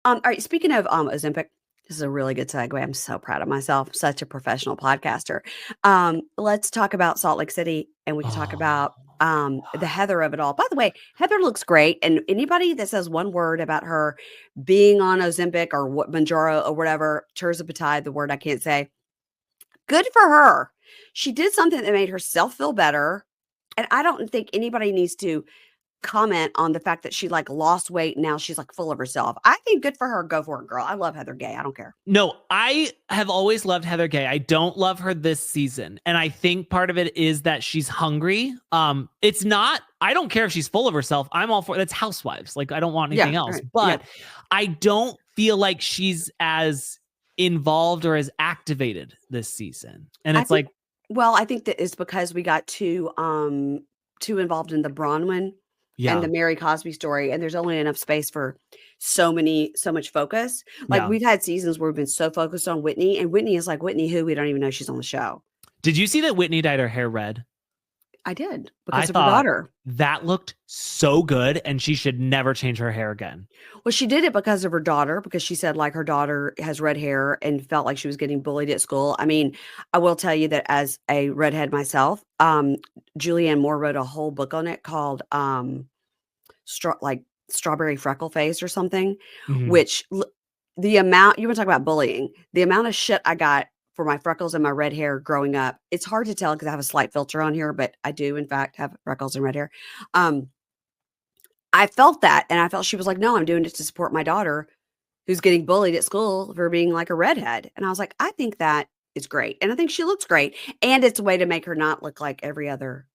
All right. Speaking of Ozempic, this is a really good segue. I'm so proud of myself. Such a professional podcaster. Let's talk about Salt Lake City, and we can talk Oh, about the Heather of it all. By the way, Heather looks great, and anybody that says one word about her being on Ozempic or what Manjaro or whatever, tirzepatide, the word I can't say, good for her. She did something that made herself feel better, and I don't think anybody needs to comment on the fact that she like lost weight. Now she's like full of herself. I think good for her. Go for it, girl. I love Heather Gay. I don't care. no, I have always loved Heather Gay. I don't love her this season. And I think part of it is that she's hungry. It's not, I don't care if she's full of herself. I'm all for that's Housewives. Like, I don't want anything else. Right. But I don't feel like she's as involved or as activated this season. And it's well, I think that is because we got too involved in the Bronwyn and the Mary Cosby story, and there's only enough space for so much focus. Like we've had seasons where we've been so focused on Whitney, and Whitney is like Whitney who we don't even know she's on the show. Did you see that Whitney dyed her hair red? I did, because of her daughter. That looked so good, and she should never change her hair again. Well, she did it because of her daughter, because she said like her daughter has red hair and felt like she was getting bullied at school. I mean, I will tell you that as a redhead myself, Julianne Moore wrote a whole book on it called Strawberry Freckle Face or something, which the amount, you want to talk about bullying, the amount of shit I got for my freckles and my red hair growing up. It's hard to tell because I have a slight filter on here, but I do in fact have freckles and red hair. I felt that, and I felt she was like, no, I'm doing it to support my daughter who's getting bullied at school for being like a redhead. And I was like, I think that is great. And I think she looks great. And it's a way to make her not look like every other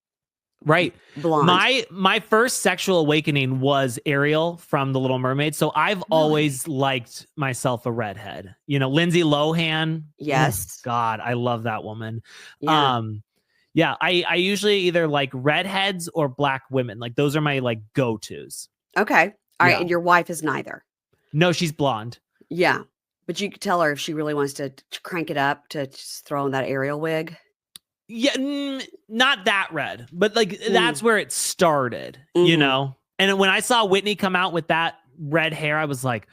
blonde. My first sexual awakening was Ariel from The Little Mermaid. So I've always liked myself a redhead. You know, Lindsay Lohan. Yes. Oh, God, I love that woman. Yeah. I usually either like redheads or black women. Like those are my like go-tos. Okay. All right. And your wife is neither. No, she's blonde. Yeah. But you could tell her if she really wants to crank it up to just throw in that Ariel wig. Yeah, not that red, but like that's where it started, you know? And when I saw Whitney come out with that red hair, I was like,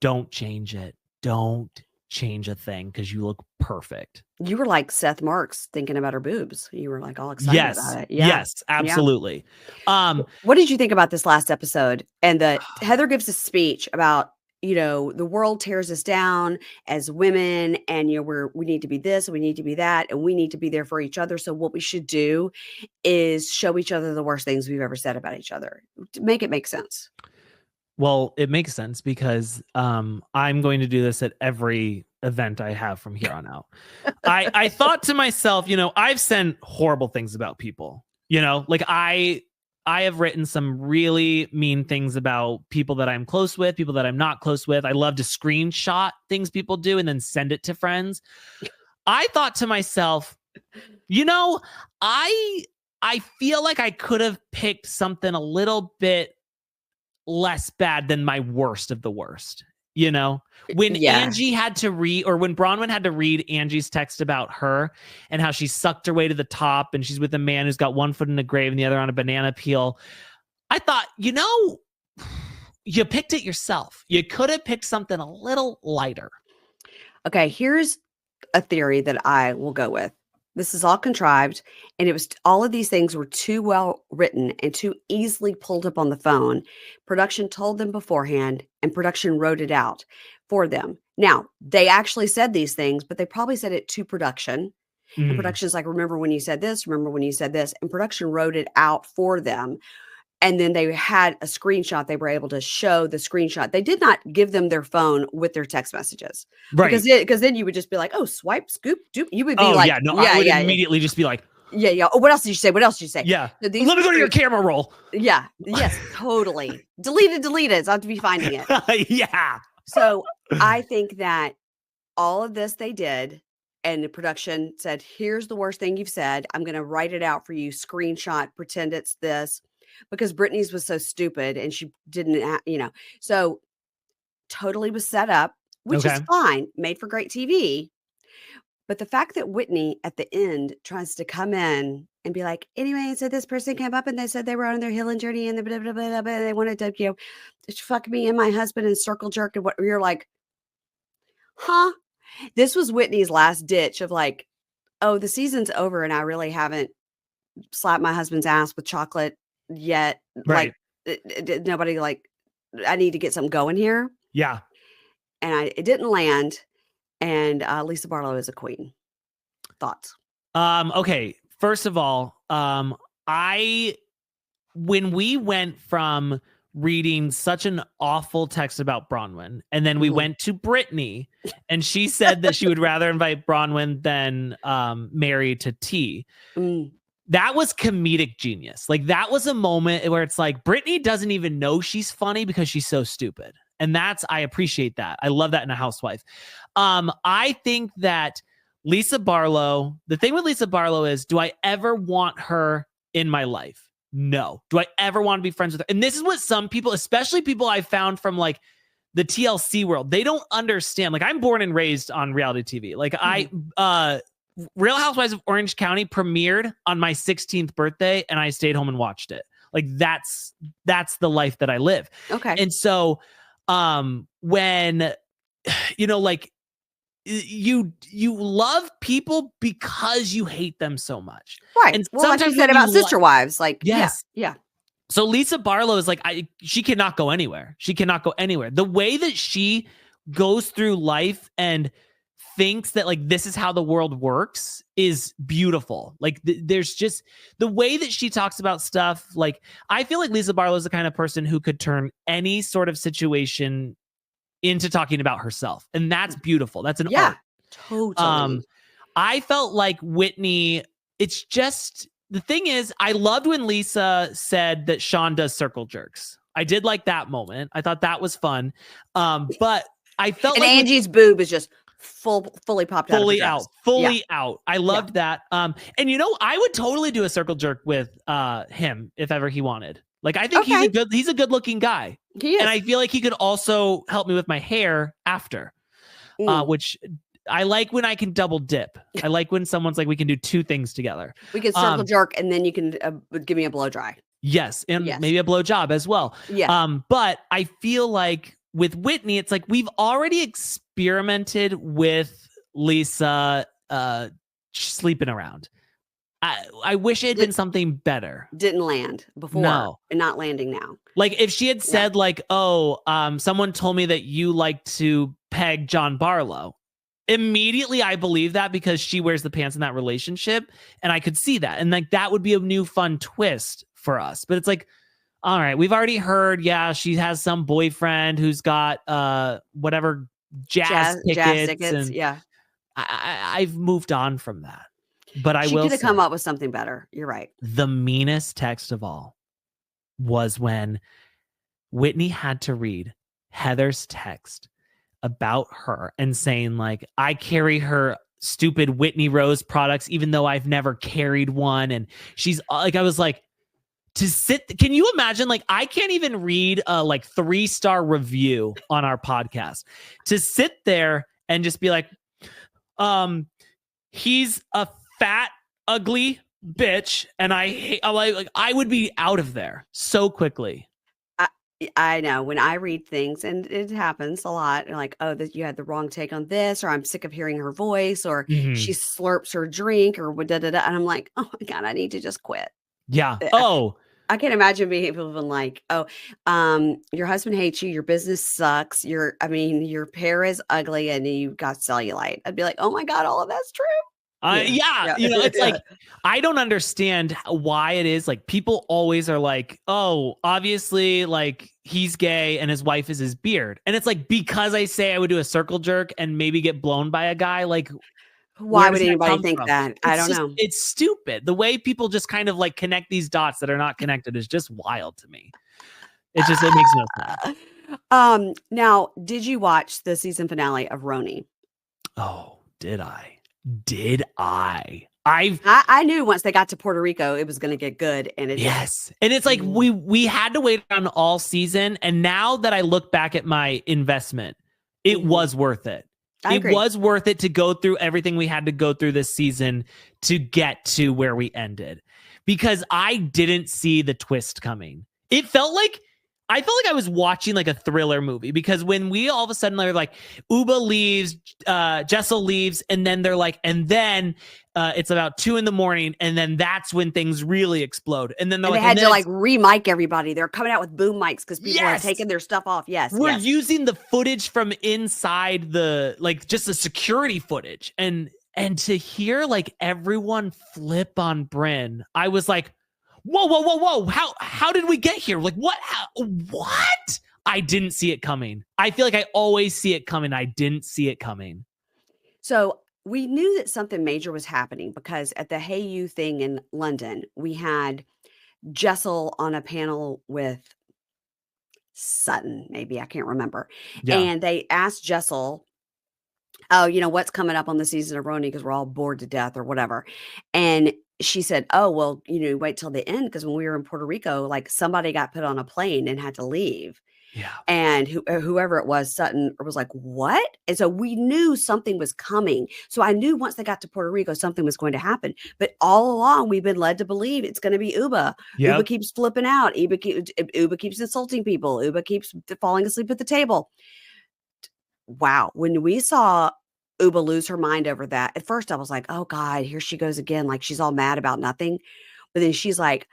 don't change it. Don't change a thing because you look perfect. You were like Seth Marks thinking about her boobs. You were like all excited about it. Yeah. Yes, absolutely. Yeah. What did you think about this last episode? And Heather gives a speech about, you know, the world tears us down as women, and you know, we need to be this, and we need to be that, and we need to be there for each other. So what we should do is show each other the worst things we've ever said about each other to make it make sense. Well, it makes sense because I'm going to do this at every event I have from here on out. I thought to myself, you know, I've said horrible things about people, you know, like I have written some really mean things about people that I'm close with, people that I'm not close with. I love to screenshot things people do and then send it to friends. I thought to myself, you know, I feel like I could have picked something a little bit less bad than my worst of the worst. You know, when Angie had to read, or when Bronwyn had to read Angie's text about her and how she sucked her way to the top and she's with a man who's got one foot in the grave and the other on a banana peel. I thought, you know, you picked it yourself. You could have picked something a little lighter. Okay, here's a theory that I will go with. This is all contrived, and it was all of these things were too well written and too easily pulled up on the phone. Production told them beforehand, and production wrote it out for them. Now, they actually said these things, but they probably said it to production. And production's like, remember when you said this? Remember when you said this? And production wrote it out for them. And then they had a screenshot. They were able to show the screenshot. They did not give them their phone with their text messages. Right. Because then you would just be like, oh, swipe, scoop, doop. You would be like, I would immediately just be like, yeah. Oh, what else did you say? What else did you say? Yeah. So let me go to your camera roll. Yeah. Yes, totally. Delete it. I have to be finding it. Yeah. So I think that all of this they did, and the production said, here's the worst thing you've said. I'm going to write it out for you, screenshot, pretend it's this. Because Britney's was so stupid and she didn't, you know, so totally was set up, which is fine, made for great TV. But the fact that Whitney at the end tries to come in and be like, anyway, so this person came up and they said they were on their healing journey and blah, blah, blah, blah, blah, and they wanted to, fuck me and my husband and circle jerk. And what you're like, huh? This was Whitney's last ditch of like, oh, the season's over and I really haven't slapped my husband's ass with chocolate yet. Right. Like nobody like, I need to get something going here. Yeah. And it didn't land. And Lisa Barlow is a queen. Thoughts? Okay. First of all, when we went from reading such an awful text about Bronwyn, and then we went to Brittany, and she said that she would rather invite Bronwyn than Mary to tea. That was comedic genius. Like, that was a moment where it's like, Brittany doesn't even know she's funny because she's so stupid. And I appreciate that. I love that in a housewife. I think that Lisa Barlow, the thing with Lisa Barlow is, do I ever want her in my life? No. Do I ever want to be friends with her? And this is what some people, especially people I found from like the TLC world, they don't understand. Like, I'm born and raised on reality TV. Like, Real Housewives of Orange County premiered on my 16th birthday, and I stayed home and watched it. Like, that's the life that I live. Okay. And so, when, like, you love people because you hate them so much. Right. And well, like you said about Sister Wives, like, yes. Yeah. So Lisa Barlow is like, she cannot go anywhere. She cannot go anywhere. The way that she goes through life and thinks that like this is how the world works is beautiful. Like there's just the way that she talks about stuff. Like, I feel like Lisa Barlow is the kind of person who could turn any sort of situation into talking about herself, and that's beautiful. That's an art. Totally. I felt like Whitney. It's just, the thing is, I loved when Lisa said that Sean does circle jerks. I did like that moment. I thought that was fun. But I felt like Angie's boob is just fully popped out. Fully out. I loved that. And I would totally do a circle jerk with him if ever he wanted. Like, I think he's a good looking guy. He is. And I feel like he could also help me with my hair after, which I like when I can double dip. I like when someone's like, we can do two things together. We can circle jerk, and then you can give me a blow dry. Yes. And maybe a blow job as well. Yeah. But I feel like with Whitney, it's like we've already experimented with Lisa sleeping around. I wish it had been something better. Didn't land before. No. And not landing now. Like, if she had said like, someone told me that you like to peg John Barlow, immediately I believe that because she wears the pants in that relationship, and I could see that. And like, that would be a new fun twist for us. But it's like, all right, we've already heard, she has some boyfriend who's got whatever jazz tickets. And I've moved on from that. But I will say, she could have come up with something better. You're right. The meanest text of all was when Whitney had to read Heather's text about her and saying like, I carry her stupid Whitney Rose products, even though I've never carried one. And she's like, I was like, can you imagine? Like, I can't even read a like 3-star review on our podcast to sit there and just be like, he's a fat, ugly bitch, and I would be out of there so quickly. I know when I read things, and it happens a lot, and like, oh, that you had the wrong take on this, or I'm sick of hearing her voice, or she slurps her drink, or da da da, and I'm like, oh my God, I need to just quit. Yeah. I can't imagine being able to like, your husband hates you, your business sucks, your hair is ugly, and you've got cellulite. I'd be like, oh my God, all of that's true. It's like, I don't understand why it is like people always are like, oh, obviously like he's gay and his wife is his beard. And it's like, because I say I would do a circle jerk and maybe get blown by a guy, like, why would anybody think that? I don't know. It's stupid. The way people just kind of like connect these dots that are not connected is just wild to me. It makes no sense. Now, did you watch the season finale of RHONY? Oh, did I? I knew once they got to Puerto Rico, it was going to get good. And and it's like, we had to wait on all season. And now that I look back at my investment, it was worth it. It was worth it to go through everything we had to go through this season to get to where we ended. because I didn't see the twist coming. I felt like I was watching like a thriller movie, because when we all of a sudden are like, Uba leaves, Jessel leaves, and then they're like, and then it's about 2 a.m, and then that's when things really explode. And then they're And like, they had and to then like re-mic everybody. They're coming out with boom mics because people are yes, taking their stuff off. Yes, we're yes. using the footage from inside the, like, just the security footage, and to hear like everyone flip on Bryn, I was like, whoa, how did we get here? Like, what? What? I didn't see it coming. I feel like I always see it coming. I didn't see it coming. So we knew that something major was happening because at the Hey You thing in London, we had Jessel on a panel with Sutton, maybe, I can't remember. Yeah. And they asked Jessel, oh, what's coming up on the season of RHONY, because we're all bored to death or whatever. And she said, oh, well, wait till the end, because when we were in Puerto Rico, like somebody got put on a plane and had to leave. Yeah. And whoever it was, Sutton was like, what? And so we knew something was coming. So I knew once they got to Puerto Rico, something was going to happen. But all along, we've been led to believe it's going to be Uba. Yep. Uba keeps flipping out. Uba keeps insulting people. Uba keeps falling asleep at the table. Wow. When we saw Uba lose her mind over that, at first I was like, oh God, here she goes again. Like she's all mad about nothing. But then she's like,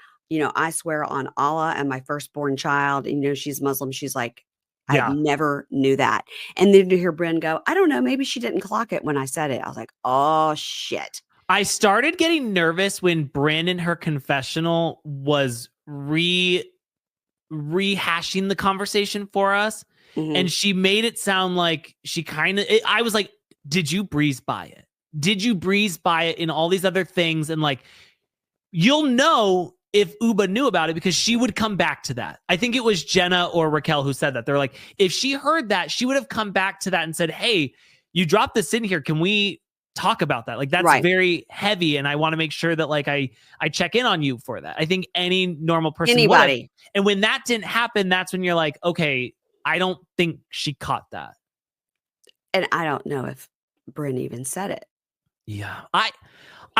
I swear on Allah and my firstborn child, and she's Muslim. She's like, Yeah. I never knew that. And then to hear Bryn go, I don't know, maybe she didn't clock it when I said it. I was like, oh shit. I started getting nervous when Bryn in her confessional was rehashing the conversation for us. Mhm. And she made it sound like she I was like, did you breeze by it? Did you breeze by it in all these other things? And like, you'll know if Uba knew about it, because she would come back to that. I think it was Jenna or Raquel who said that. They're like, if she heard that, she would have come back to that and said, hey, you dropped this in here. Can we talk about that? Like, that's Right. very heavy. And I want to make sure that like I check in on you for that. I think any normal person Anybody. would. And when that didn't happen, that's when you're like, okay, I don't think she caught that. And I don't know if Bryn even said it. Yeah. I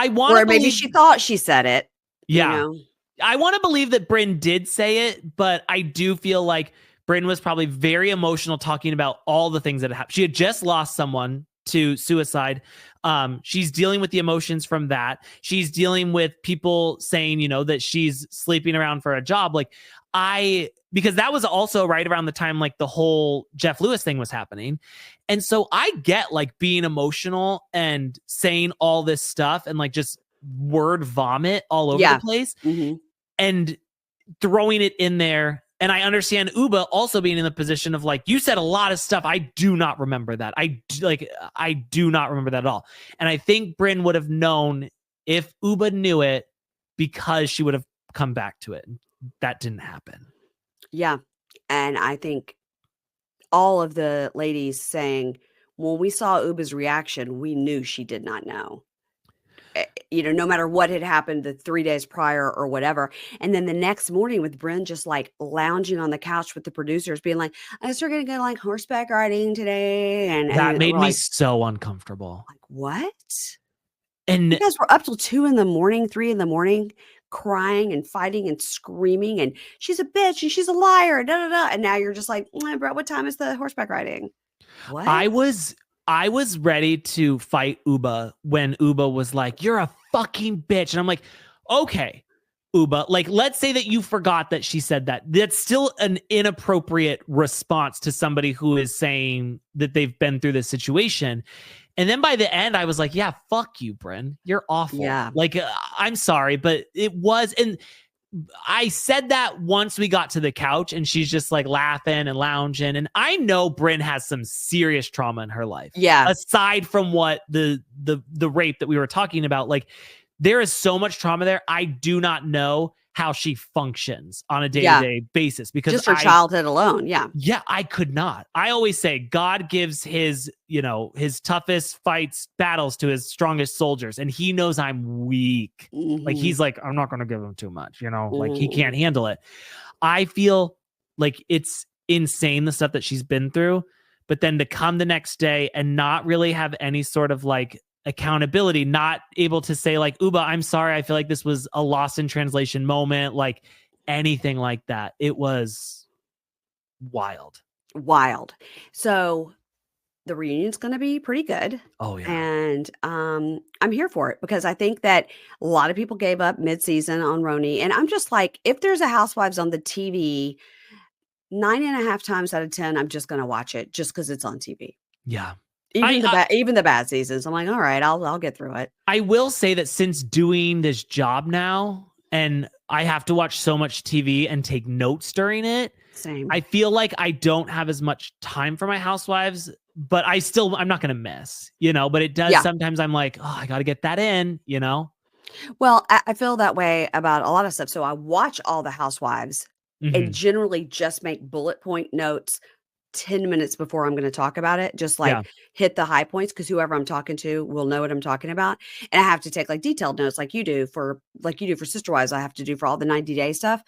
want to Or maybe she thought she said it. Yeah. I want to believe that Bryn did say it, but I do feel like Bryn was probably very emotional talking about all the things that had happened. She had just lost someone to suicide. She's dealing with the emotions from that. She's dealing with people saying, that she's sleeping around for a job. Like because that was also right around the time like the whole Jeff Lewis thing was happening. And so I get like being emotional and saying all this stuff and like just word vomit all over the place and throwing it in there. And I understand Uba also being in the position of like, you said a lot of stuff. I do not remember that. I do not remember that at all. And I think Bryn would have known if Uba knew it, because she would have come back to it. That didn't happen. Yeah. And I think all of the ladies saying, when we saw Uba's reaction, we knew she did not know. No matter what had happened the 3 days prior or whatever. And then the next morning with Bryn just like lounging on the couch with the producers being like, I guess we're going to go like horseback riding today. And that made me like, so uncomfortable. Like, what? And you guys were up till 2 a.m, 3 a.m, crying and fighting and screaming. And she's a bitch and she's a liar. Da, da, da. And now you're just like, bro, what time is the horseback riding? What? I was ready to fight Uba when Uba was like, you're a fucking bitch. And I'm like, okay, Uba, like, let's say that you forgot that she said that. That's still an inappropriate response to somebody who is saying that they've been through this situation. And then by the end, I was like, yeah, fuck you, Bryn. You're awful. Yeah. Like, I'm sorry, but it was. And I said that once we got to the couch and she's just like laughing and lounging. And I know Bryn has some serious trauma in her life. Yeah. Aside from what the rape that we were talking about, like there is so much trauma there. I do not know how she functions on a day-to-day basis, because just her childhood alone. Yeah. Yeah, I could not. I always say God gives his toughest battles to his strongest soldiers. And he knows I'm weak. Like he's like, I'm not going to give him too much, like he can't handle it. I feel like it's insane, the stuff that she's been through, but then to come the next day and not really have any sort of like accountability, not able to say like, Uba, I'm sorry, I feel like this was a lost in translation moment, like anything like that. It was wild. So the reunion's going to be pretty good. Oh yeah. And I'm here for it because I think that a lot of people gave up mid-season on RHONY. And I'm just like, if there's a Housewives on the TV, 9.5 times out of 10, I'm just going to watch it just because it's on TV. Yeah. Even the bad seasons, I'm like, all right, I'll get through it. I will say that since doing this job now, and I have to watch so much TV and take notes during it, Same. I feel like I don't have as much time for my Housewives, but I'm not going to miss, but it does. Sometimes I'm like, oh, I got to get that in, Well, I feel that way about a lot of stuff. So I watch all the Housewives and generally just make bullet point notes 10 minutes before I'm going to talk about it. Just like hit the high points because whoever I'm talking to will know what I'm talking about. And I have to take like detailed notes like you do for Sister Wives. I have to do for all the 90-day stuff.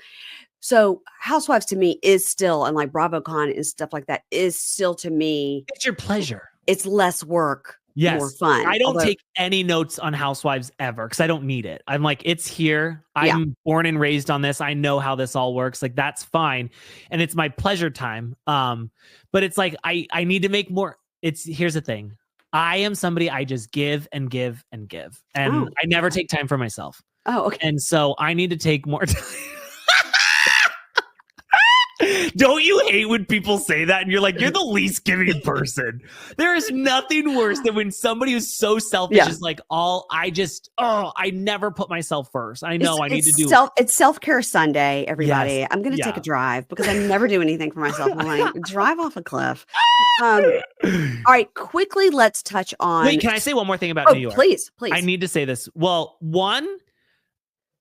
So Housewives to me is still, and like BravoCon and stuff like that is still to me. It's your pleasure. It's less work. Yes. More fun. I don't take any notes on Housewives ever because I don't need it. I'm like, it's here. I'm born and raised on this. I know how this all works. Like, that's fine. And it's my pleasure time. But it's like, I need to make more. Here's the thing. I am somebody I just give and give and give. And I never take time for myself. Oh, okay. And so I need to take more time. Don't you hate when people say that and you're like, you're the least giving person? There is nothing worse than when somebody who's so selfish is like, I never put myself first. I know I need to do it. It's self-care Sunday, everybody. Yes. I'm going to take a drive because I never do anything for myself. I'm like, drive off a cliff. All right, quickly, let's touch on. Wait, can I say one more thing about New York? Please. I need to say this. Well, one,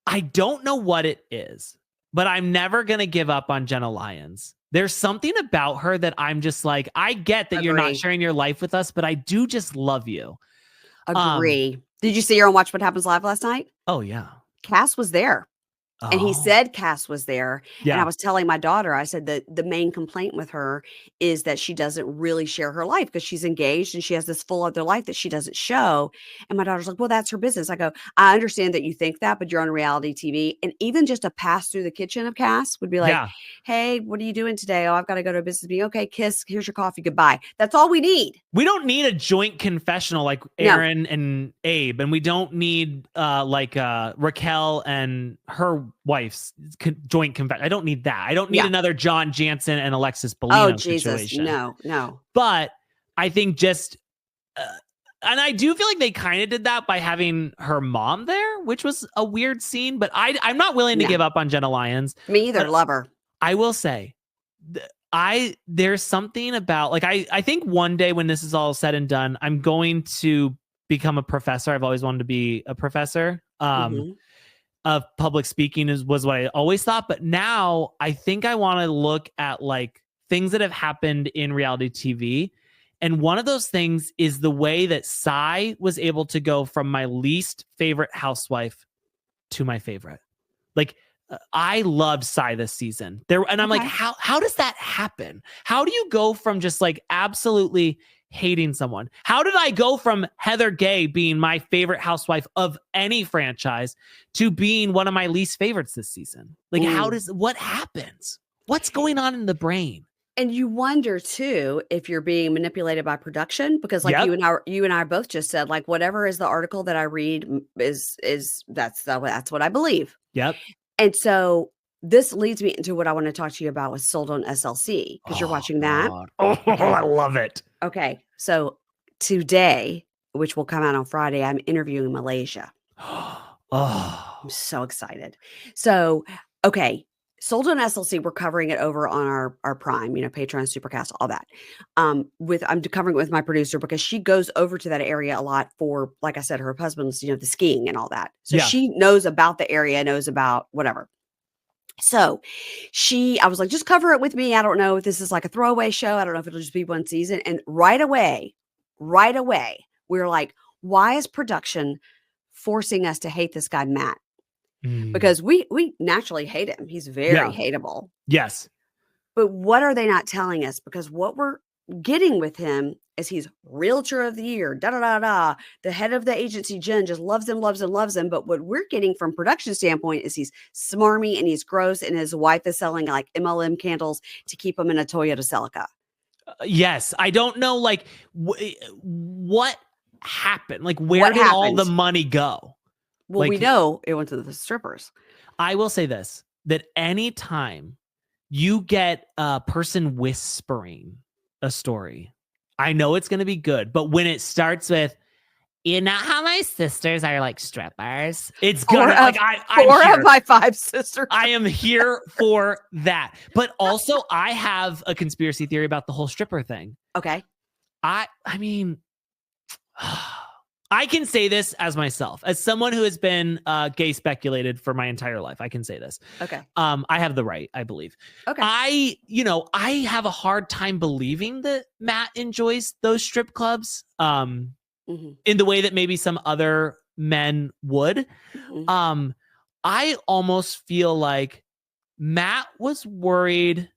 I don't know what it is, but I'm never going to give up on Jenna Lyons. There's something about her that I'm just like, I get that you're not sharing your life with us, but I do just love you. Agree. Did you see her on Watch What Happens Live last night? Oh, yeah. Cass was there. And he said Cass was there. Yeah. And I was telling my daughter, I said that the main complaint with her is that she doesn't really share her life because she's engaged and she has this full other life that she doesn't show. And my daughter's like, well, that's her business. I go, I understand that you think that, but you're on reality TV. And even just a pass through the kitchen of Cass would be like, hey, what are you doing today? Oh, I've got to go to a business meeting. Okay, kiss. Here's your coffee. Goodbye. That's all we need. We don't need a joint confessional like Aaron and Abe. And we don't need Raquel and her wife's joint confession. I don't need that. I don't need another John Jansen and Alexis Bellino situation. No. But I think just, and I do feel like they kind of did that by having her mom there, which was a weird scene. But I'm not willing to give up on Jenna Lyons. Me either. Love her. I will say, there's something about like I think one day when this is all said and done, I'm going to become a professor. I've always wanted to be a professor. Of public speaking was what I always thought. But now I think I want to look at like things that have happened in reality TV. And one of those things is the way that Sai was able to go from my least favorite housewife to my favorite. Like I loved Sai this season and I'm like, how does that happen? How do you go from just like absolutely hating someone? How did I go from Heather Gay being my favorite housewife of any franchise to being one of my least favorites this season? Like, what happens? What's going on in the brain? And you wonder too if you're being manipulated by production because, like you and I both just said, like whatever is the article that I read is that's what I believe. Yep. And so this leads me into what I want to talk to you about with Sold on SLC because you're watching that. Oh, I love it. Okay. So today, which will come out on Friday, I'm interviewing Malaysia. I'm so excited. So, okay. Sold on SLC, we're covering it over on our Prime, Patreon, Supercast, all that. I'm covering it with my producer because she goes over to that area a lot for, like I said, her husband's, the skiing and all that. So she knows about the area, knows about whatever. So I was like, just cover it with me. I don't know if this is like a throwaway show. I don't know if it'll just be one season. And right away, we were like, why is production forcing us to hate this guy, Matt? Because we naturally hate him. He's very hateable. Yes. But what are they not telling us? Because what we're getting with him is he's realtor of the year, da da da da. The head of the agency, Jen, just loves him, loves him, loves him. But what we're getting from production standpoint is he's smarmy and he's gross, and his wife is selling like MLM candles to keep him in a Toyota Celica. Yes, I don't know, like what happened. Like, where did all the money go? Well, like, we know it went to the strippers. I will say this: that anytime you get a person whispering a story, I know it's going to be good. But when it starts with, you know how my sisters are like strippers, it's gonna like four of my 5 sisters. I am here for that. But also, I have a conspiracy theory about the whole stripper thing. Okay. I mean, I can say this as myself, as someone who has been gay speculated for my entire life. I can say this. Okay. I have the right, I believe. Okay. I have a hard time believing that Matt enjoys those strip clubs in the way that maybe some other men would. I almost feel like Matt was worried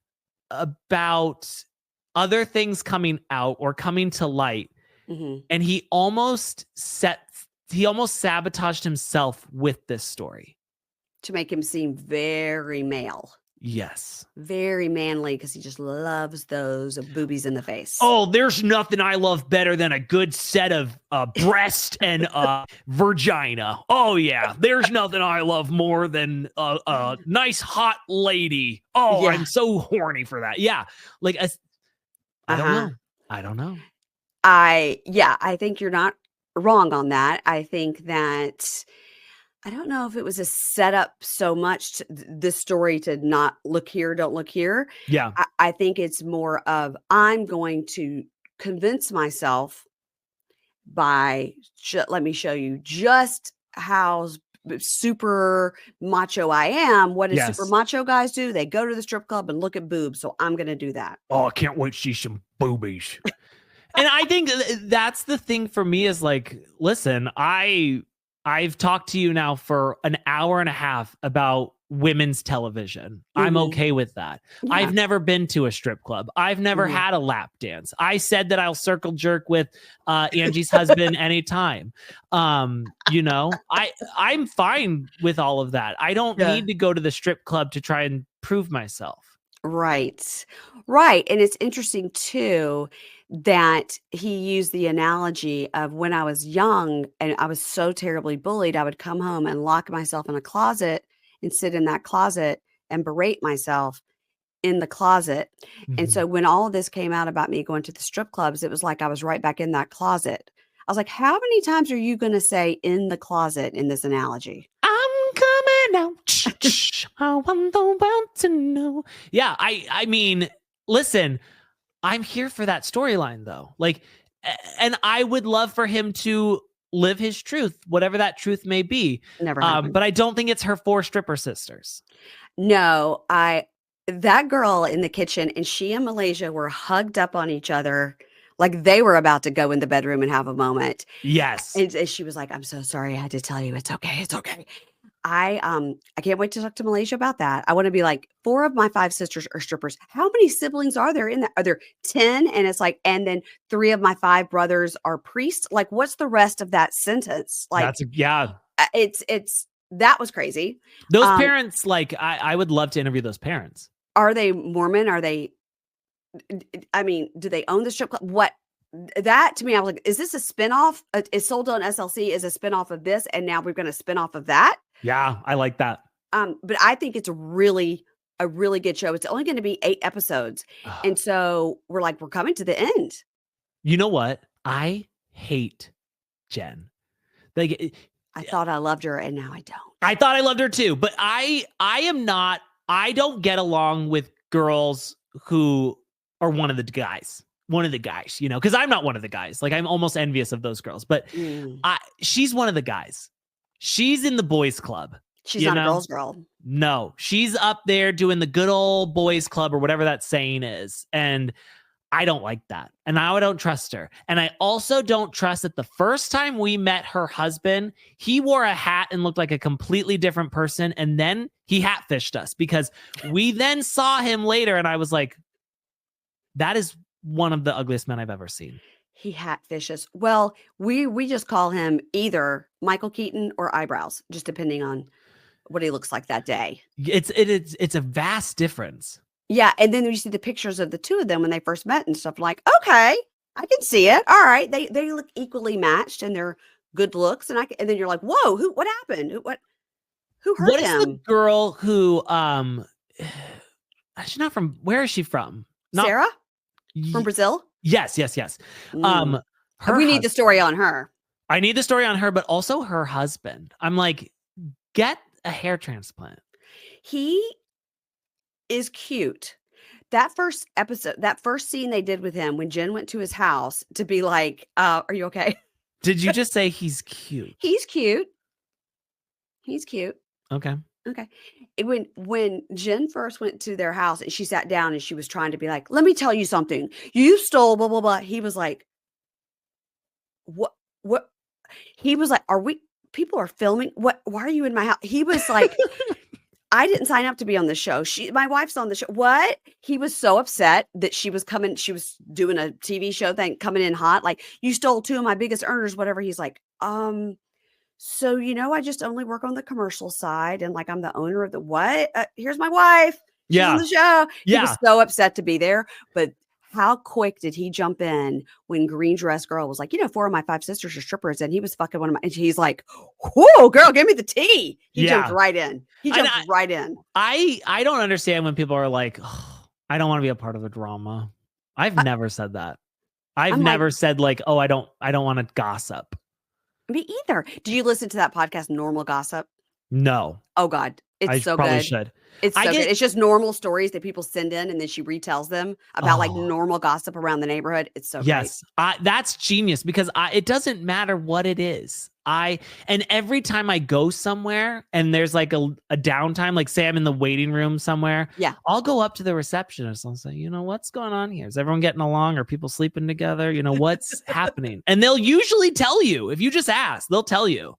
about other things coming out or coming to light. And he almost sabotaged himself with this story to make him seem very male. Yes. Very manly, because he just loves those boobies in the face. Oh, there's nothing I love better than a good set of breast and vagina. Oh, yeah. There's nothing I love more than a nice hot lady. Oh, yeah. I'm so horny for that. Yeah. Like, I don't know. I don't know. I think you're not wrong on that. I think that I don't know if it was a setup so much this story to not look here, don't look here. Yeah. I think it's more of I'm going to convince myself by let me show you just how super macho I am. What do super macho guys do? They go to the strip club and look at boobs. So I'm going to do that. Oh, I can't wait to see some boobies. And I think that's the thing for me is like, listen, I've talked to you now for an hour and a half about women's television. I'm okay with that. Yeah. I've never been to a strip club. I've never had a lap dance. I said that I'll circle jerk with Angie's husband anytime. I'm fine with all of that. I don't need to go to the strip club to try and prove myself. Right. Right. And it's interesting too that he used the analogy of when I was young and I was so terribly bullied, I would come home and lock myself in a closet and sit in that closet and berate myself in the closet. And so when all of this came out about me going to the strip clubs, it was like I was right back in that closet. I was like, how many times are you going to say in the closet in this analogy? I'm coming out. I want the world to know. Yeah, I mean, listen, I'm here for that storyline though. Like, and I would love for him to live his truth, whatever that truth may be. Never happened. But I don't think it's her 4 stripper sisters. No, that girl in the kitchen and she and Malaysia were hugged up on each other like they were about to go in the bedroom and have a moment. Yes. And she was like, I'm so sorry. I had to tell you. It's okay. It's okay. I can't wait to talk to Malaysia about that. I want to be like 4 of my 5 sisters are strippers. How many siblings are there in that? Are there 10? And it's like, and then 3 of my 5 brothers are priests. Like, what's the rest of that sentence? Like, it's that was crazy. Those parents, like, I would love to interview those parents. Are they Mormon? Are they? I mean, do they own the strip club? What? That to me, I was like, is this a spinoff? Is Sold on SLC is a spinoff of this, and now we're going to spin off of that? Yeah, I like that. But I think it's a really good show. It's only going to be 8 episodes, and so we're coming to the end. You know what? I hate Jen. I thought I loved her, and now I don't. I thought I loved her too, but I am not. I don't get along with girls who are one of the guys, because I'm not one of the guys. Like, I'm almost envious of those girls, but she's one of the guys. She's in the boys club. She's not a girl's girl. No, she's up there doing the good old boys club or whatever that saying is. And I don't like that. And now I don't trust her. And I also don't trust that the first time we met her husband, he wore a hat and looked like a completely different person. And then he hatfished us because we then saw him later. And I was like, that is one of the ugliest men I've ever seen. He hatfishes. Well, we just call him either Michael Keaton or eyebrows, just depending on what he looks like that day. It's a vast difference. Yeah, and then you see the pictures of the two of them when they first met and stuff. Like, okay, I can see it. All right, they look equally matched and they're good looks, and then you're like, whoa, what happened? Who hurt What is him? the girl who she's not from, where is she from? Sarah from Brazil? Yes. Mm. We need the story on her. I need the story on her, but also her husband. I'm like, get a hair transplant. He is cute. That first episode, that first scene they did with him when Jen went to his house to be like, are you okay? Did you just say he's cute? He's cute. He's cute. Okay. When Jen first went to their house and she sat down and she was trying to be like, let me tell you something. You stole blah, blah, blah. He was like, what? He was like, people are filming? What? Why are you in my house? He was like, I didn't sign up to be on the show. My wife's on the show. What? He was so upset that she was doing a TV show thing, coming in hot. Like, you stole two of my biggest earners, whatever. He's like, so, I just only work on the commercial side. And like, I'm the owner of the what? Here's my wife. She's on the show. He was so upset to be there. But how quick did he jump in when Green Dress Girl was like, 4 of my 5 sisters are strippers, and he was fucking one of my, and he's like, whoa, girl, give me the tea. He jumped right in. Right in. I don't understand when people are like, oh, I don't want to be a part of the drama. I've never said that. I've never said like, oh, I don't want to gossip. Me either. Do you listen to that podcast, Normal Gossip? No. Oh God. It's so probably good. Should. It's so good. It's just normal stories that people send in, and then she retells them about like normal gossip around the neighborhood. It's so great. That's genius, because it doesn't matter what it is. And every time I go somewhere and there's like a downtime, like say I'm in the waiting room somewhere, I'll go up to the receptionist and say, what's going on here? Is everyone getting along? Are people sleeping together? What's happening? And they'll usually tell you. If you just ask, they'll tell you.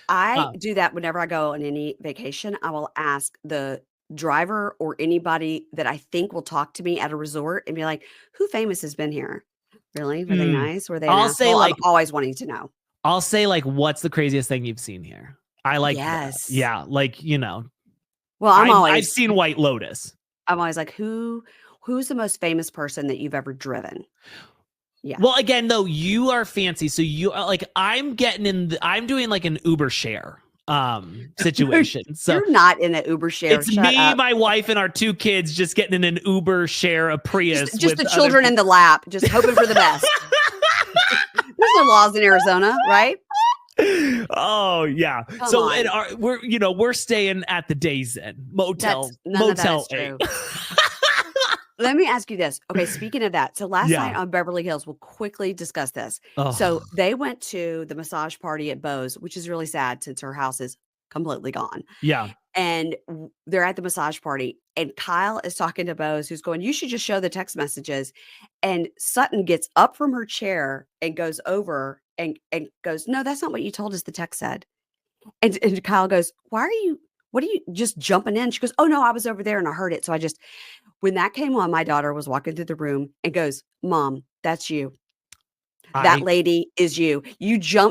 I do that whenever I go on any vacation. I will ask the driver or anybody that I think will talk to me at a resort and be like, who famous has been here? Really? Were they nice? Were they an asshole? Say like, I'm always wanting to know. I'll say like, what's the craziest thing you've seen here? I like, yes. That. Yeah. Like, well, I've seen White Lotus. I'm always like, who's the most famous person that you've ever driven? Yeah. Well, again, though, you are fancy. So you are like, I'm doing like an Uber share situation. So you're not in an Uber share. It's me, my wife, and our 2 kids just getting in an Uber share, a Prius. Just the children in the lap, just hoping for the best. There's no laws in Arizona, right? Oh yeah. We're staying at the Days Inn Motel 8. Let me ask you this. Okay, speaking of that, so last night on Beverly Hills, we'll quickly discuss this. So they went to the massage party at Beau's, which is really sad since her house is completely gone. Yeah. And they're at the massage party, and Kyle is talking to Beau's, who's going, you should just show the text messages. And Sutton gets up from her chair and goes over and goes, no, that's not what you told us the text said. And Kyle goes, what are you just jumping in? She goes, oh no, I was over there and I heard it. So when that came on, my daughter was walking through the room and goes, Mom, that's you. That lady is you.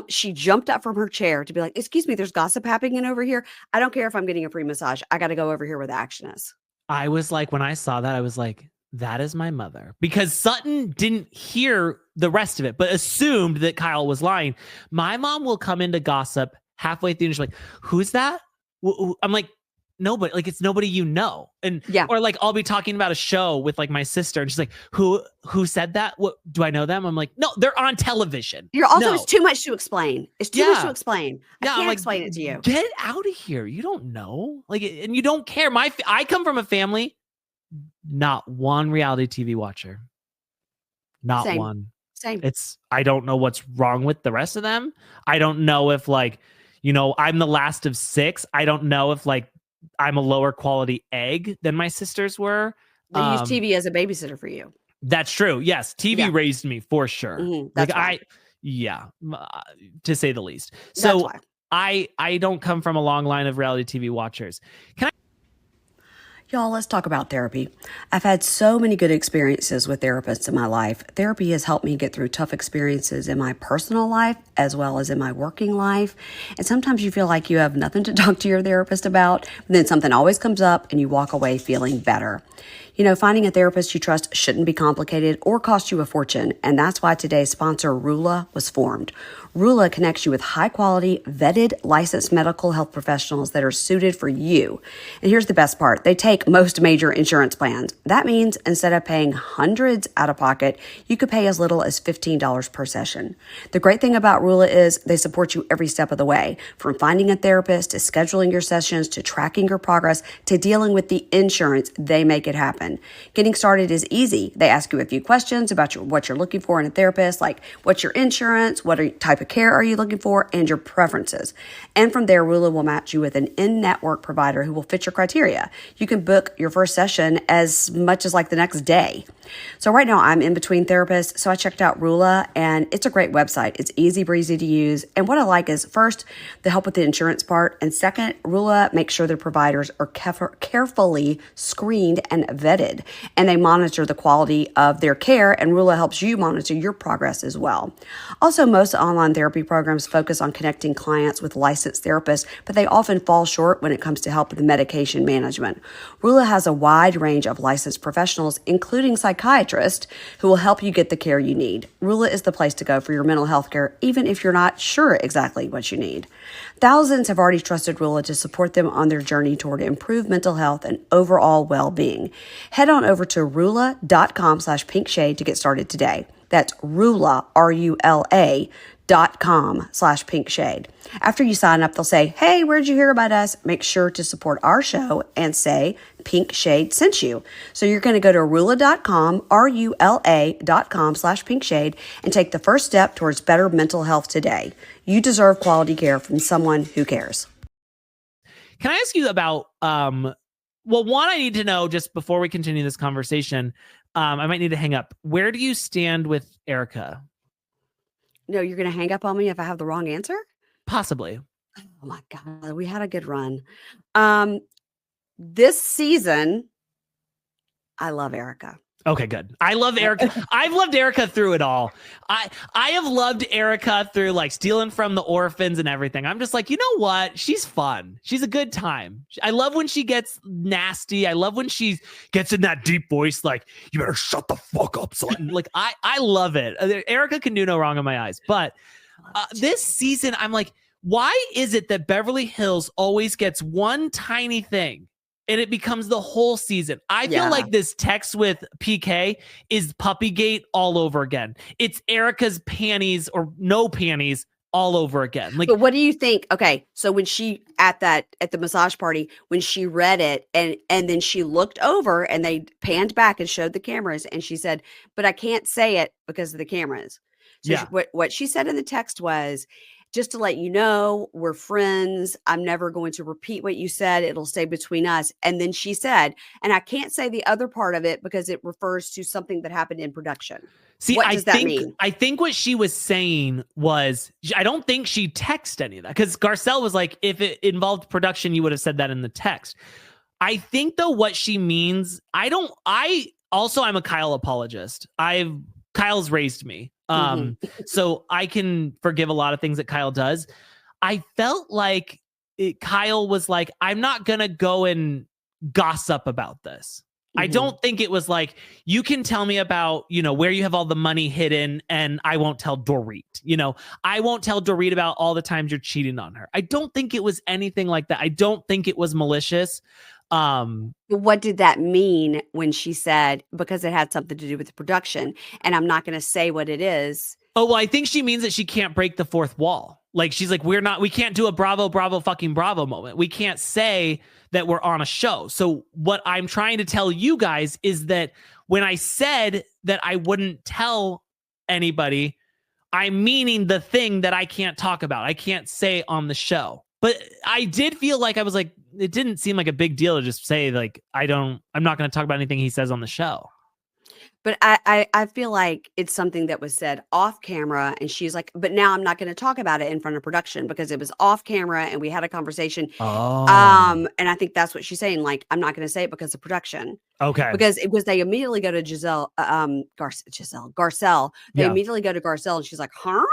She jumped up from her chair to be like, excuse me, there's gossip happening over here. I don't care if I'm getting a free massage. I got to go over here where the action is. I was like, when I saw that, I was like, that is my mother. Because Sutton didn't hear the rest of it, but assumed that Kyle was lying. My mom will come into gossip halfway through and she's like, who's that? I'm like, nobody, like it's nobody and or like I'll be talking about a show with like my sister and she's like, who said that? What, do I know them? I'm like, no, they're on television. It's too much to explain. It's too much to explain. I can't explain it to you. Get out of here. You don't know, like, and you don't care. I come from a family, not one reality TV watcher, not one. Same. I don't know what's wrong with the rest of them. I don't know if like, I'm the last of 6. I don't know if like I'm a lower quality egg than my sisters were. They use TV as a babysitter for you. That's true. Yes. TV raised me for sure. Mm-hmm. That's to say the least. So I don't come from a long line of reality TV watchers. Y'all, let's talk about therapy. I've had so many good experiences with therapists in my life. Therapy has helped me get through tough experiences in my personal life as well as in my working life. And sometimes you feel like you have nothing to talk to your therapist about, but then something always comes up and you walk away feeling better. You know, finding a therapist you trust shouldn't be complicated or cost you a fortune, and that's why today's sponsor, RHONY, was formed. RHONY connects you with high-quality, vetted, licensed medical health professionals that are suited for you. And here's the best part. They take most major insurance plans. That means instead of paying hundreds out of pocket, you could pay as little as $15 per session. The great thing about RHONY is they support you every step of the way, from finding a therapist to scheduling your sessions to tracking your progress to dealing with the insurance. They make it happen. Getting started is easy. They ask you a few questions about what you're looking for in a therapist, like what's your insurance, type of care are you looking for, and your preferences. And from there, RHONY will match you with an in-network provider who will fit your criteria. You can book your first session as much as like the next day. So right now I'm in between therapists, so I checked out RHONY, and it's a great website. It's easy breezy to use. And what I like is, first, the help with the insurance part, and second, RHONY makes sure their providers are carefully screened and vetted, and they monitor the quality of their care, and RHONY helps you monitor your progress as well. Also, most online therapy programs focus on connecting clients with licensed therapists, but they often fall short when it comes to help with medication management. RHONY has a wide range of licensed professionals, including psychiatrists, who will help you get the care you need. RHONY is the place to go for your mental health care, even if you're not sure exactly what you need. Thousands have already trusted RHONY to support them on their journey toward improved mental health and overall well-being. Head on over to RHONY.com/pinkshade to get started today. That's RHULA, RULA.com/pinkshade. After you sign up, they'll say, "Hey, where'd you hear about us?" Make sure to support our show and say Pink Shade sent you. So you're going to go to RHULA.com, RULA.com/pinkshade, and take the first step towards better mental health today. You deserve quality care from someone who cares. Can I ask you about, well, one, I need to know just before we continue this conversation, I might need to hang up. Where do you stand with Erica? No, you're going to hang up on me if I have the wrong answer? Possibly. Oh my God, we had a good run. This season, I love Erica. Okay, good. I love Erica. I've loved Erica through it all. I have loved Erica through like stealing from the orphans and everything. I'm just like, you know what? She's fun. She's a good time. I love when she gets nasty. I love when she gets in that deep voice, like, you better shut the fuck up, son. Like, I love it. Erica can do no wrong in my eyes. But this season, I'm like, why is it that Beverly Hills always gets one tiny thing and it becomes the whole season? I feel like this text with PK is Puppygate all over again. It's Erica's panties or no panties all over again. Like, but what do you think? Okay, so when she at the massage party, when she read it and then she looked over and they panned back and showed the cameras and she said, "But I can't say it because of the cameras." So what she said in the text was, "Just to let you know, we're friends. I'm never going to repeat what you said. It'll stay between us." And then she said, "And I can't say the other part of it because it refers to something that happened in production." See, what does that mean? I think what she was saying was, I don't think she texted any of that, because Garcelle was like, if it involved production, you would have said that in the text. I think though what she means, I'm a Kyle apologist. Kyle's raised me. So I can forgive a lot of things that Kyle does. I felt like Kyle was like, I'm not going to go and gossip about this. I don't think it was like, you can tell me about, where you have all the money hidden and I won't tell Dorit. I won't tell Dorit about all the times you're cheating on her. I don't think it was anything like that. I don't think it was malicious. What did that mean when she said, because it had something to do with the production and I'm not going to say what it is? Oh, well, I think she means that she can't break the fourth wall. Like, she's like, we can't do a bravo fucking bravo moment. We can't say that we're on a show. So what I'm trying to tell you guys is that when I said that I wouldn't tell anybody, I'm meaning the thing that I can't talk about. I can't say on the show. But I did feel like I was like, it didn't seem like a big deal to just say like, I'm not going to talk about anything he says on the show. But I feel like it's something that was said off camera, and she's like, "But now I'm not gonna talk about it in front of production because it was off camera and we had a conversation." Oh, And I think that's what she's saying, like, "I'm not gonna say it because of production." okay. Because it was they immediately go to Garcelle. They Yeah. immediately go to Garcelle, and she's like, "Huh?"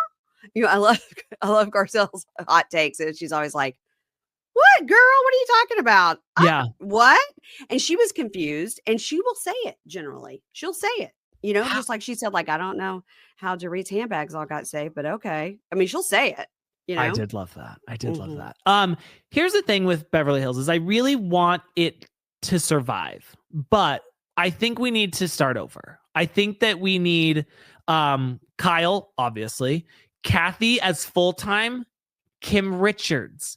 I love Garcelle's hot takes, and she's always like, "What, girl? What are you talking about? Yeah. What?" And she was confused, and she will say it generally. She'll say it, How- just like she said, like, "I don't know how Dorit's handbags all got saved, but okay." I mean, she'll say it, you I know? did love that. I did love Mhm. that. Here's the thing with Beverly Hills is I really want it to survive, but I think we need to start over. I think that we need Kyle, obviously, Kathy as full-time, Kim Richards,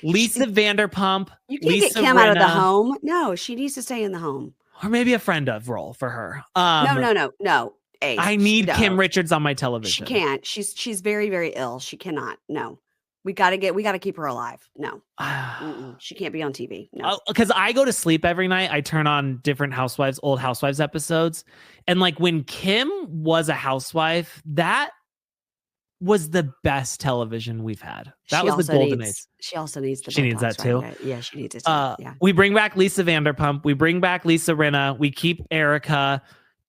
Lisa She Vanderpump, You can't get Lisa Kim out of the Rinna, home. No, she needs to stay in the home. or maybe a friend of role for her. No, no, no, no. Ace, I need Kim no. Richards on my She television. can't. She's very, very ill. She cannot. No. We gotta keep her alive. No. She can't be on TV. No. Because I go to sleep every night. I turn on different old housewives episodes. And like when Kim was a housewife, that was the best television we've had. That was the golden age. She also needs the She needs that Botox, too. right? Yeah, she needs it too. Yeah. We bring back Lisa Vanderpump. We bring back Lisa Rinna. We keep Erica.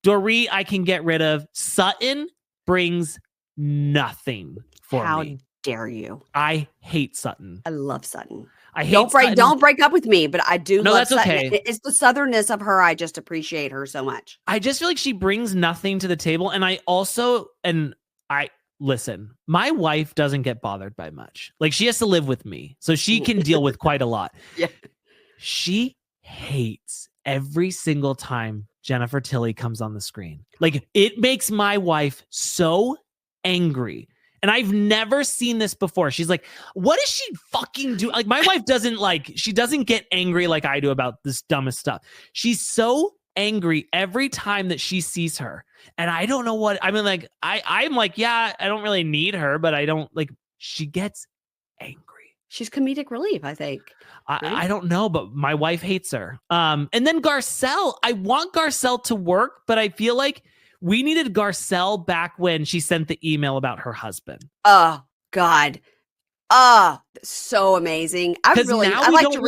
Dorit, I can get rid of. Sutton brings nothing for How me. dare you? I hate Sutton. I love Sutton. I hate Sutton. Don't break up with me, but I do No, love that's Sutton. okay. It's the southernness of her. I just appreciate her so much. I just feel like she brings nothing to the table. And listen, my wife doesn't get bothered by much. Like she has to live with me, so she can deal with quite a lot. Yeah. She hates every single time Jennifer Tilly comes on the screen. Like it makes my wife so angry. And I've never seen this before. She's like, what is she fucking doing? Like my wife she doesn't get angry like I do about this dumbest stuff. She's so angry every time that she sees her. And I don't know what, I mean, like, I'm like, yeah, I don't really need her, but I don't like, she gets angry. She's comedic relief, I think. Right? I don't know, but my wife hates her. And then Garcelle, I want Garcelle to work, but I feel like we needed Garcelle back when she sent the email about her husband. Oh, God. So amazing. I'd like to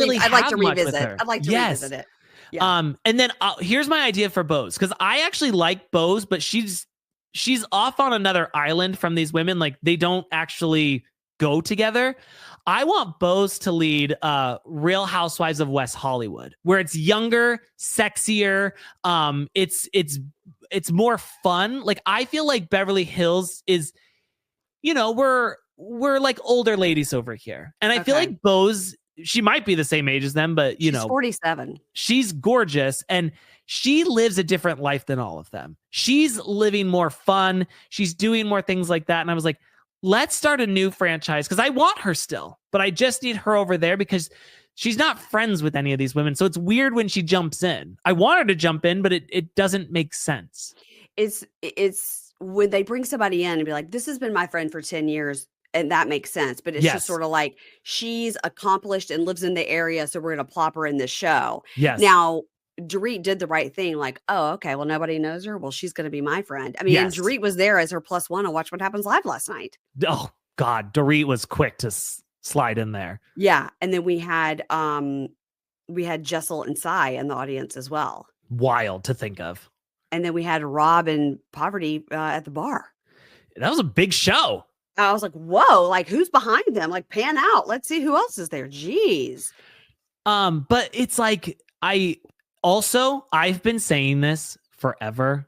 revisit it. Yeah. And then here's my idea for Bose, because I actually like Bose, but she's off on another island from these women. Like they don't actually go together. I want Bose to lead Real Housewives of West Hollywood, where it's younger, sexier. It's more fun. Like I feel like Beverly Hills is, we're like older ladies over here, and I feel like Bose, she might be the same age as them, but she's 47. She's gorgeous, and she lives a different life than all of them. She's living more fun. She's doing more things like that. And I was like, let's start a new franchise, because I want her still, but I just need her over there because she's not friends with any of these women. So it's weird when she jumps in. I want her to jump in, but it doesn't make sense. It's when they bring somebody in and be like, this has been my friend for 10 years. And that makes sense. But it's just sort of like she's accomplished and lives in the area, so we're going to plop her in this show. Yes. Now, Dorit did the right thing. Like, oh, okay, well, nobody knows her. Well, she's going to be my friend. I mean, and Dorit was there as her +1 on Watch What Happens Live last night. Oh, God. Dorit was quick to slide in there. Yeah. And then we had Jessel and Cy in the audience as well. Wild to think of. And then we had Rob and Poverty at the bar. That was a big show. I was like, whoa, like who's behind them? Like pan out. Let's see who else is there. Jeez. But it's like, I've been saying this forever.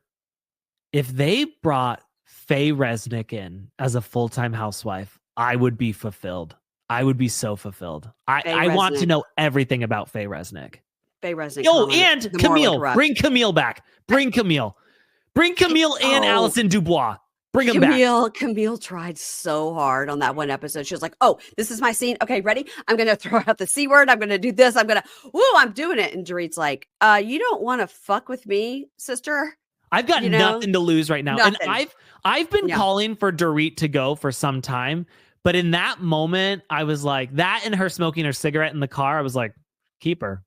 If they brought Faye Resnick in as a full-time housewife, I would be fulfilled. I would be so fulfilled. I want to know everything about Faye Resnick. Faye Resnick. Oh, and Camille. Bring Camille back. Bring Camille. Bring Camille and Allison Dubois. Bring them back. Camille tried so hard on that one episode. She was like, oh, this is my scene. Okay, ready? I'm going to throw out the C word. I'm going to do this. I'm doing it. And Dorit's like, you don't want to fuck with me, sister? I've got nothing to lose right now. Nothing. And I've been calling for Dorit to go for some time. But in that moment, I was like, that and her smoking her cigarette in the car, I was like, keep her.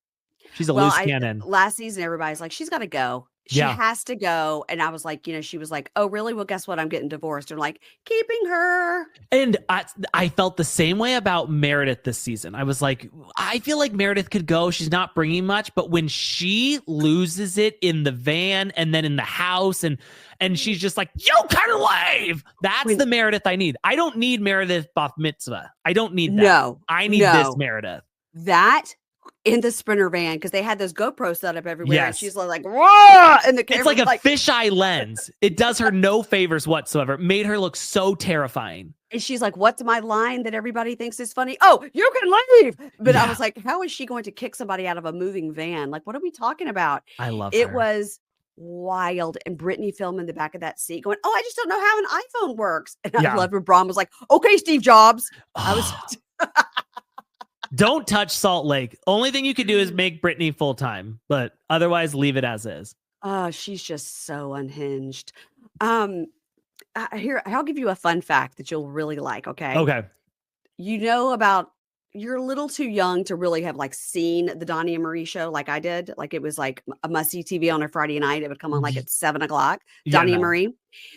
She's a loose cannon. Last season, everybody's like, she's got to go. She Yeah. has to go. And I was like, she was like, oh, really? Well, guess what? I'm getting divorced. And I'm like, keeping her. And I felt the same way about Meredith this season. I was like, I feel like Meredith could go. She's not bringing much, but when she loses it in the van and then in the house, and she's just like, you can leave. That's the Meredith I need. I don't need Meredith Bar Mitzvah. I don't need that. No, I need this Meredith. That in the Sprinter van, because they had those GoPros set up everywhere. Yes. And she's like, whoa! And the camera, it's like a fisheye lens. It does her no favors whatsoever. It made her look so terrifying. And she's like, what's my line that everybody thinks is funny? Oh, you can leave. But I was like, how is she going to kick somebody out of a moving van? Like, what are we talking about? I love it. Her. Was wild. And Brittany filmed in the back of that seat going, oh, I just don't know how an iPhone works. And I love when Braun was like, okay, Steve Jobs. I was Don't touch Salt Lake. Only thing you could do is make Brittany full time, but otherwise leave it as is. Oh, she's just so unhinged. Here, I'll give you a fun fact that you'll really like. Okay. Okay. You're a little too young to really have like seen the Donnie and Marie show like I did. Like it was like a must-see TV on a Friday night. It would come on like at 7:00. Donnie and Marie.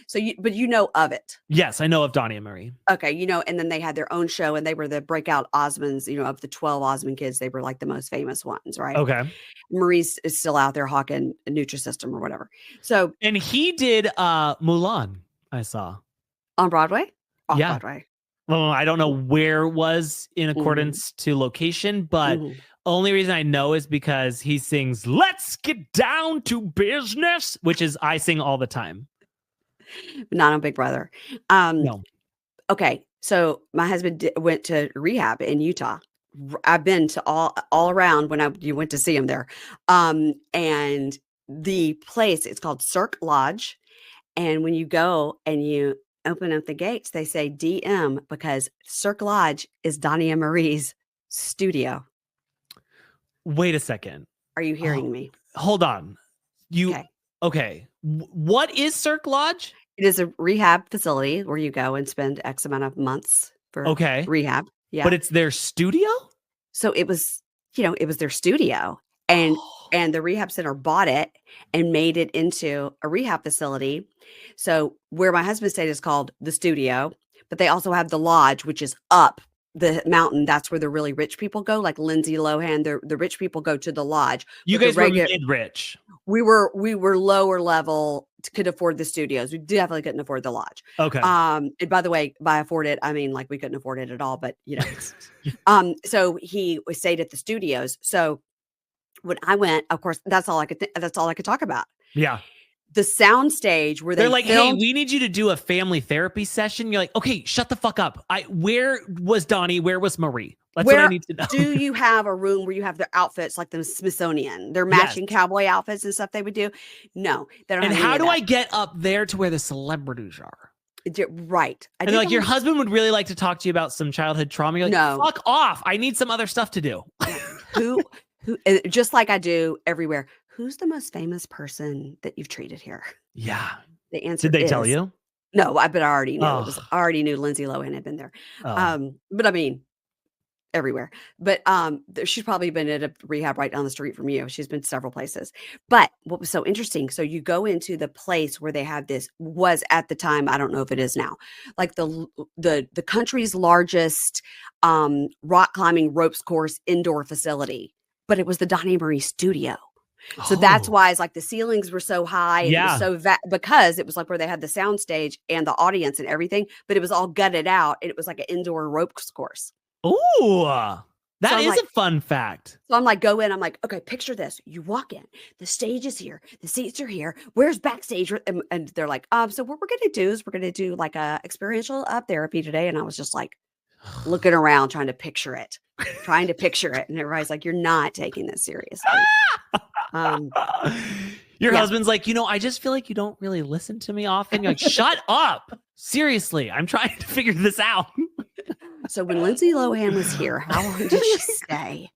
So but you know of it. Yes, I know of Donnie and Marie. Okay, and then they had their own show, and they were the breakout Osmonds. Of the 12 Osmond kids, they were like the most famous ones, right? Okay. Maurice is still out there hawking a Nutrisystem or whatever. So and he did Mulan. I saw on Broadway. Off Broadway. Well, I don't know where it was in accordance to location, but only reason I know is because he sings "Let's Get Down to Business," which is I sing all the time. Not on Big Brother. No. Okay, so my husband went to rehab in Utah. I've been to all around when you went to see him there. And the place, it's called Cirque Lodge. And when you go and you open up the gates, they say DM because Cirque Lodge is Donnie and Marie's studio. Wait a second. Are you hearing me? Hold on. Okay. What is Cirque Lodge? It is a rehab facility where you go and spend X amount of months for rehab. Yeah. But it's their studio? So it was, it was their studio. And the rehab center bought it and made it into a rehab facility. So where my husband stayed is called the studio, but they also have the lodge, which is up the mountain. That's where the really rich people go, like Lindsay Lohan. The rich people go to the lodge. You guys were mid-rich. We were lower level, could afford the studios. We definitely couldn't afford the lodge. Okay. And by the way, by afford it, I mean like we couldn't afford it at all. But so he stayed at the studios. So when I went, of course, that's all I could talk about. Yeah. The sound stage where they're like, hey, we need you to do a family therapy session. You're like, okay, shut the fuck up. Where was Donnie? Where was Marie? That's what I need to know. Do you have a room where you have their outfits like the Smithsonian, their matching cowboy outfits and stuff they would do? No, they don't. And how do I get up there to where the celebrities are? Right. And like your husband would really like to talk to you about some childhood trauma. You're like, no, fuck off. I need some other stuff to do. Who, just like I do everywhere. Who's the most famous person that you've treated here? Yeah. The answer Did they tell you? No, but I already knew. I already knew Lindsay Lohan had been there. But I mean, everywhere. But she's probably been at a rehab right down the street from you. She's been several places. But what was so interesting, so you go into the place where they have this, was at the time, I don't know if it is now, like the country's largest rock climbing ropes course indoor facility. But it was the Donnie Marie studio. So that's why it's like the ceilings were so high. And it was so because it was like where they had the sound stage and the audience and everything, but it was all gutted out. And it was like an indoor ropes course. Oh, that is a fun fact. So I'm like, go in. I'm like, okay, picture this. You walk in, the stage is here. The seats are here. Where's backstage? And they're like, so what we're going to do is we're going to do like a experiential therapy today. And I was just like looking around, trying to picture it. And everybody's like, you're not taking this seriously. Your husband's like, I just feel like you don't really listen to me often. You're like, shut up. Seriously, I'm trying to figure this out. So when Lindsay Lohan was here, how long did she stay?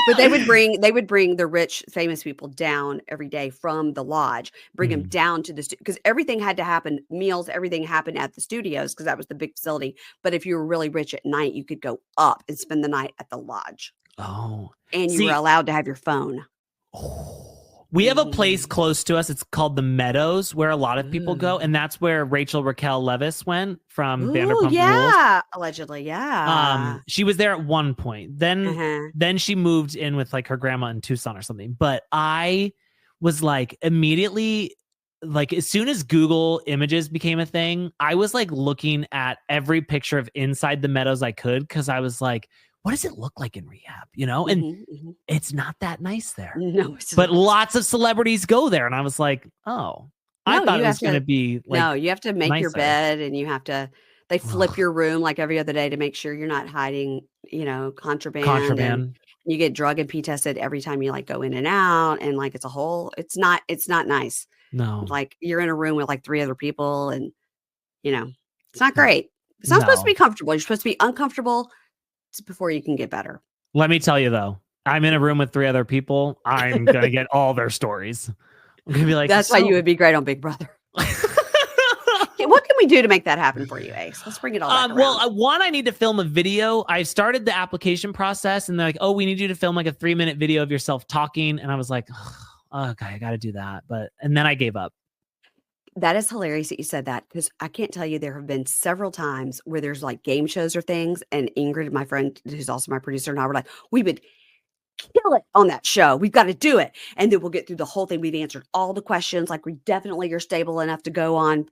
But they would bring the rich, famous people down every day from the lodge, bring them down to the because everything had to happen, meals, everything happened at the studios because that was the big facility. But if you were really rich at night, you could go up and spend the night at the lodge. Oh, and you were allowed to have your phone. Oh, We have a place close to us. It's called the Meadows, where a lot of people go, Ooh. and that's where Raquel Leviss went from Ooh, Vanderpump Rules. yeah. Allegedly, yeah. She was there at one point. Then she moved in with like her grandma in Tucson or something. But I was like immediately, like as soon as Google Images became a thing, I was like looking at every picture of inside the Meadows I could, because I was like, what does it look like in rehab? You know, and it's not that nice there. No, it's but not. lots of celebrities go there, and I was like, oh, I thought it was going to be like, no, you have to make your nicer. bed, and you have to. They flip your room like every other day to make sure you're not hiding, contraband. And you get drug and pee tested every time you like go in and out, and like it's not nice. No, like you're in a room with like 3 other people, and it's not great. It's not supposed to be comfortable. You're supposed to be uncomfortable before you can get better. Let me tell you though, I'm in a room with 3 other people. I'm gonna get all their stories. I'm gonna be like, that's why you would be great on Big Brother. What can we do to make that happen for you, Ace? Let's bring it all back around. Well, one, I need to film a video. I started the application process, and they're like, oh, we need you to film like a 3-minute video of yourself talking. And I was like, oh, okay, I got to do that. And then I gave up. That is hilarious that you said that, because I can't tell you, there have been several times where there's like game shows or things, and Ingrid, my friend, who's also my producer, and I were like, we would kill it on that show. We've got to do it. And then we'll get through the whole thing. We've answered all the questions. Like, we definitely are stable enough to go on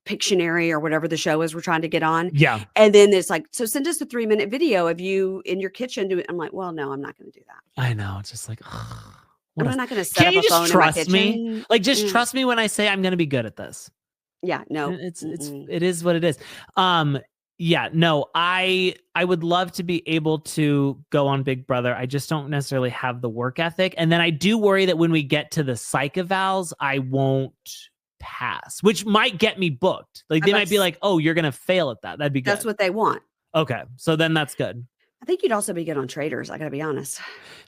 Pictionary or whatever the show is we're trying to get on. Yeah. And then it's like, so send us a 3-minute video of you in your kitchen doing it. I'm like, well, no, I'm not going to do that. I know. It's just like, I'm not going to set up a phone in my kitchen. Me? Like, just trust me when I say I'm going to be good at this. Yeah, no. It is what it is. Yeah, no, I would love to be able to go on Big Brother. I just don't necessarily have the work ethic. And then I do worry that when we get to the psych evals, I won't pass, which might get me booked. Like, they might be like, oh, you're going to fail at that. That'd be good. That's what they want. Okay, so then that's good. I think you'd also be good on Traitors. I got to be honest.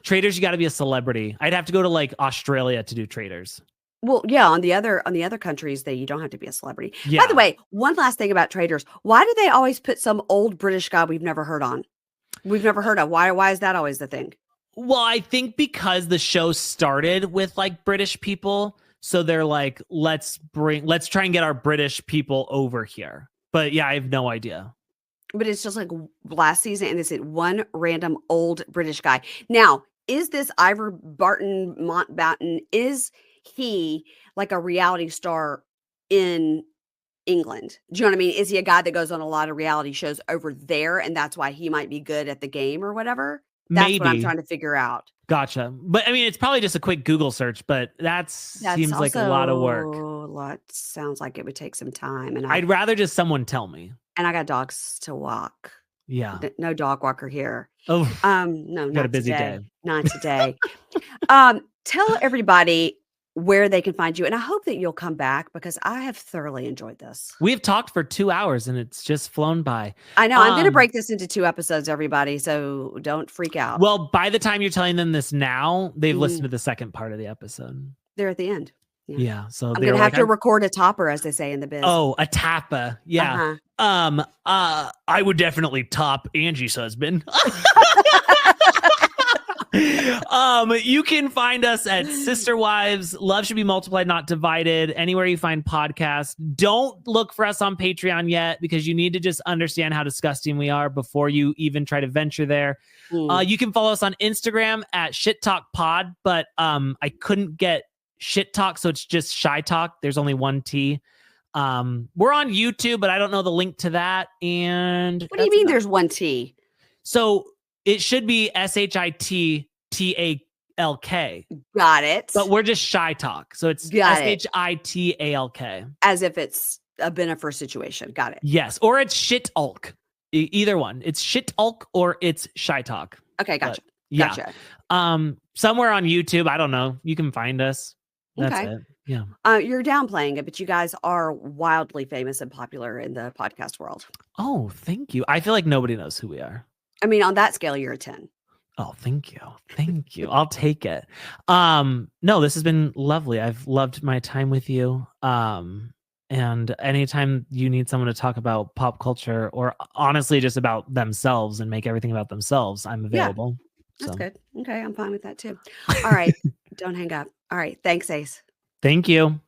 Traitors, you got to be a celebrity. I'd have to go to like Australia to do Traitors. Well, yeah, on the other countries, you don't have to be a celebrity. Yeah. By the way, one last thing about Traitors. Why do they always put some old British guy we've never heard of? Why is that always the thing? Well, I think because the show started with like British people, so they're like, let's try and get our British people over here. But yeah, I have no idea. But it's just like last season, and they said one random old British guy. Now, is this Ivor Barton Mountbatten? Is he like a reality star in England? Do you know what I mean? Is he a guy that goes on a lot of reality shows over there, and that's why he might be good at the game or whatever? That's what I'm trying to figure out. Gotcha. But I mean, it's probably just a quick Google search, but that seems like a lot of work. Sounds like it would take some time. And I'd rather just someone tell me. And I got dogs to walk. Yeah. No dog walker here. Oh, no, got a busy day. Not today. Tell everybody where they can find you. And I hope that you'll come back, because I have thoroughly enjoyed this. We've talked for 2 hours and it's just flown by. I know. I'm going to break this into 2 episodes, everybody. So don't freak out. Well, by the time you're telling them this now, they've listened to the second part of the episode. They're at the end. Yeah. So I'm going to have to record a topper, as they say in the biz. Oh, a tapper. Yeah. I would definitely top Angie's husband. You can find us at Sister Wives, Love Should Be Multiplied, Not Divided, anywhere you find podcasts. Don't look for us on Patreon yet, because you need to just understand how disgusting we are before you even try to venture there. You can follow us on Instagram at Shit Talk Pod, but I couldn't get Shit Talk, so it's just Shy Talk. There's only one T. We're on YouTube, but I don't know the link to that. And what do you mean there's one T? So it should be SHITTALK. Got it. But we're just Shy Talk. So it's SHITALK. As if it's a Benifer situation. Got it. Yes. Or it's Shit-Ulk. Either one. It's Shit-Ulk or it's Shy Talk. Okay, gotcha. But, yeah. Gotcha. Somewhere on YouTube, I don't know. You can find us. That's it. Yeah. You're downplaying it, but you guys are wildly famous and popular in the podcast world. Oh, thank you. I feel like nobody knows who we are. I mean, on that scale, you're a 10. Oh, thank you. Thank you. I'll take it. No, this has been lovely. I've loved my time with you. And anytime you need someone to talk about pop culture, or honestly just about themselves and make everything about themselves, I'm available. Yeah, that's good. Okay, I'm fine with that too. All right. Don't hang up. All right. Thanks, Ace. Thank you.